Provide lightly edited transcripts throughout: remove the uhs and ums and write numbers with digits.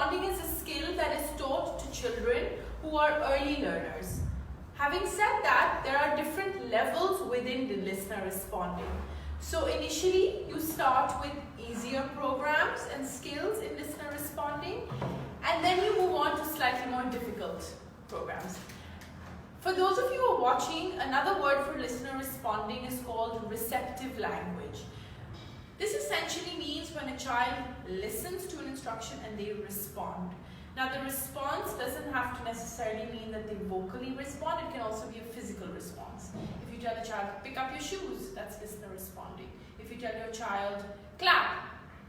responding is a skill that is taught to children who are early learners. Having said that, there are different levels within the listener responding. So initially, you start with easier programs and skills in listener responding, and then you move on to slightly more difficult programs. For those of you who are watching, another word for listener responding is called receptive language. This essentially means when a child listens to an instruction and they respond. Now, the response doesn't have to necessarily mean that they vocally respond. It can also be a physical response. If you tell a child, pick up your shoes, that's listener responding. If you tell your child, clap,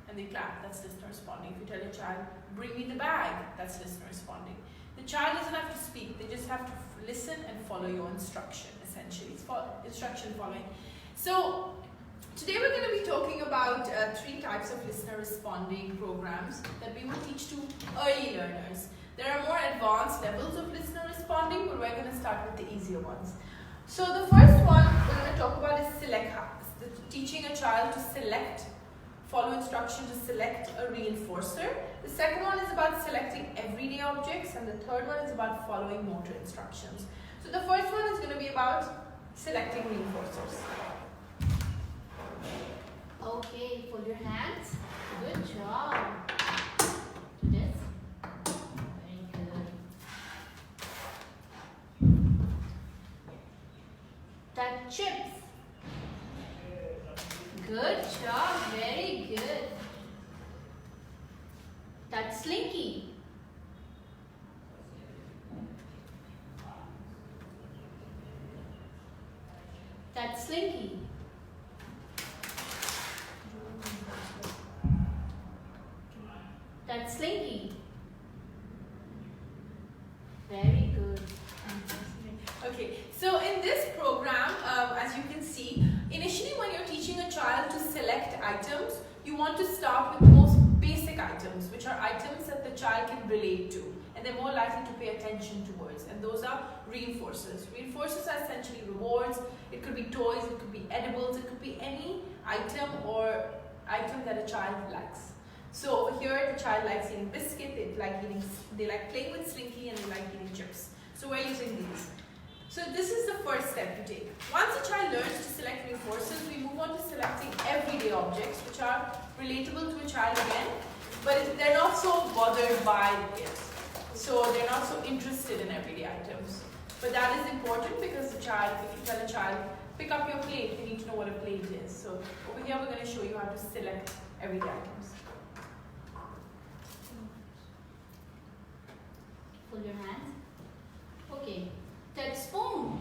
and they clap, that's listener responding. If you tell your child, bring me the bag, that's listener responding. The child doesn't have to speak, they just have to listen and follow your instruction, essentially. It's instruction following. So, today we're going to be talking about 3 types of listener responding programs that we will teach to early learners. There are more advanced levels of listener responding, but we're going to start with the easier ones. So the first one we're going to talk about is teaching a child to follow instruction to select a reinforcer. The second one is about selecting everyday objects, and the third one is about following motor instructions. So the first one is going to be about selecting reinforcers. Okay, fold your hands. Good job. Do this. Very good. Touch chips. Good job. Very good. Touch slinky. Touch slinky. Touch slinky. Very good. Okay, so in this program, as you can see, initially when you're teaching a child to select items, you want to start with the most basic items, which are items that the child can relate to, and they're more likely to pay attention towards, and those are reinforcers. Reinforcers are essentially rewards. It could be toys, it could be edibles, it could be any item that a child likes. So over here, the child likes eating biscuit, they like playing with Slinky, and they like eating chips. So we're using these. So this is the first step you take. Once a child learns to select reinforcers, we move on to selecting everyday objects, which are relatable to a child again, but they're not so bothered by it. So they're not so interested in everyday items. But that is important because if you tell a child, pick up your plate, you need to know what a plate is. So over here, we're going to show you how to select everyday items. Fold your hands. Okay. Touch spoon.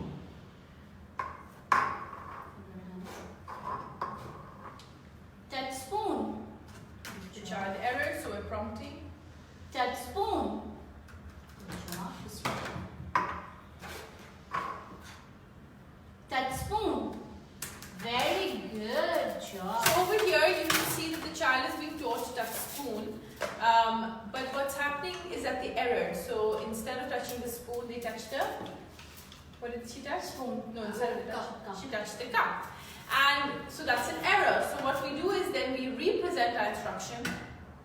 Touch spoon. The child error, so we're prompting. Touch spoon. Touch spoon. Very good job. So over here, you can see that the child is being taught to touch spoon. But what's happening is that the error. So instead of touching the spoon, they touch the. What did she touch? Spoon. No, instead of the Cup. she touched the cup. And so that's an error. So what we do is then we represent our instruction,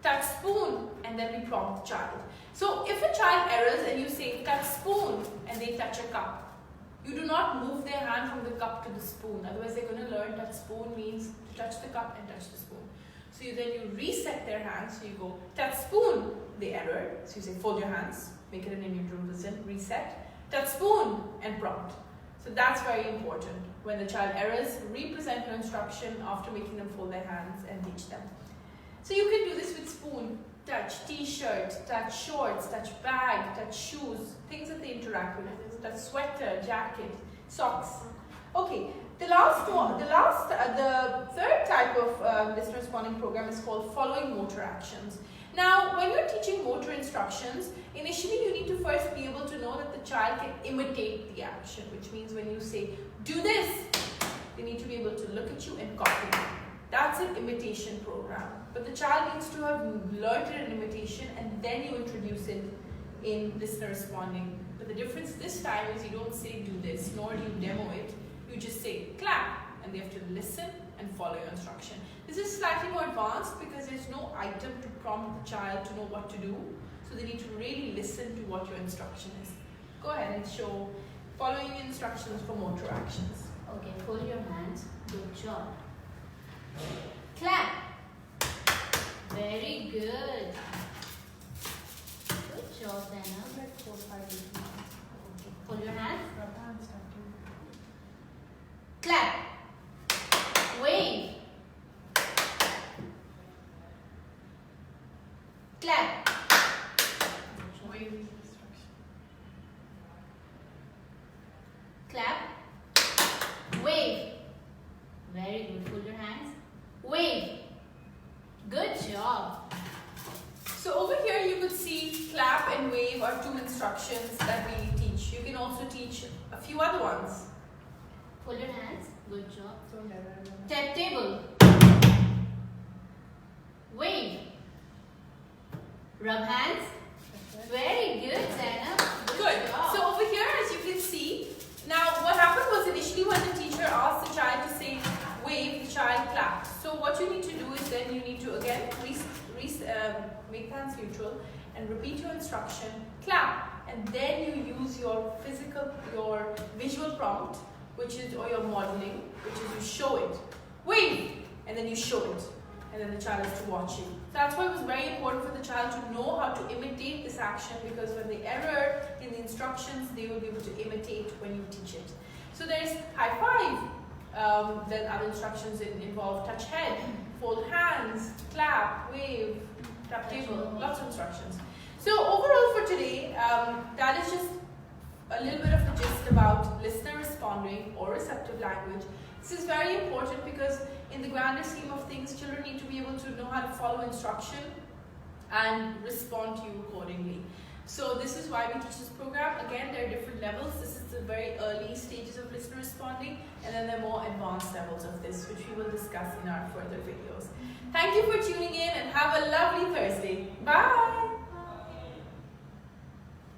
touch spoon, and then we prompt the child. So if a child errors and you say touch spoon and they touch a cup, you do not move their hand from the cup to the spoon. Otherwise, they're going to learn touch spoon means to touch the cup and touch the spoon. So you reset their hands. So you go touch spoon, they error. So you say fold your hands, make it in a neutral position, reset. Touch spoon and prompt. So that's very important. When the child errors, represent your instruction after making them fold their hands and teach them. So you can do this with spoon, touch t-shirt, touch shorts, touch bag, touch shoes, things that they interact with, touch sweater, jacket, socks. Okay, the third type of listener responding program is called following motor actions. Now, when you're teaching motor instructions, initially you need to first be able to know that the child can imitate the action, which means when you say, do this, they need to be able to look at you and copy. That's an imitation program. But the child needs to have learned it in imitation, and then you introduce it in listener responding. But the difference this time is you don't say do this, nor do you demo it. You just say clap, and they have to listen and follow your instruction. This is slightly more advanced because there's no item to prompt the child to know what to do. So they need to really listen to what your instruction is. Go ahead and show following instructions for motor actions. Okay, fold your hands. Good job. Clap. Very good. Good job, Zainab. Hold your hands. Clap. Wave. Clap. Wave. Clap. Wave. Very good. Hold your hands. Wave. Good job. So over here you could see clap and wave are two instructions that we teach. You can also teach a few other ones. Hold your hands. Good job. Tap table. Wave. Rub hands. Very good, Zainab. Good. Job. So over here, as you can see, now what happened was initially when the teacher asked the child to say wave, the child clapped. So what you need to do is then you need to again make hands neutral and repeat your instruction, clap, and then you use your visual prompt, which is, or your modeling, which is you show it. Wave, and then you show it. And then the child is to watch you. So that's why it was very important for the child to know how to imitate this action, because when they error in the instructions, they will be able to imitate when you teach it. So there's high five. Then other instructions involve touch head, fold hands, clap, wave, tap table, lots of instructions. So overall for today, that is just a little bit of the gist about listener responding or receptive language. This is very important because in the grander scheme of things, children need to be able to know how to follow instruction and respond to you accordingly. So this is why we teach this program. Again, there are different levels. This is the very early stages of listener responding, and then there are more advanced levels of this, which we will discuss in our further videos. Thank you for tuning in and have a lovely Thursday. Bye!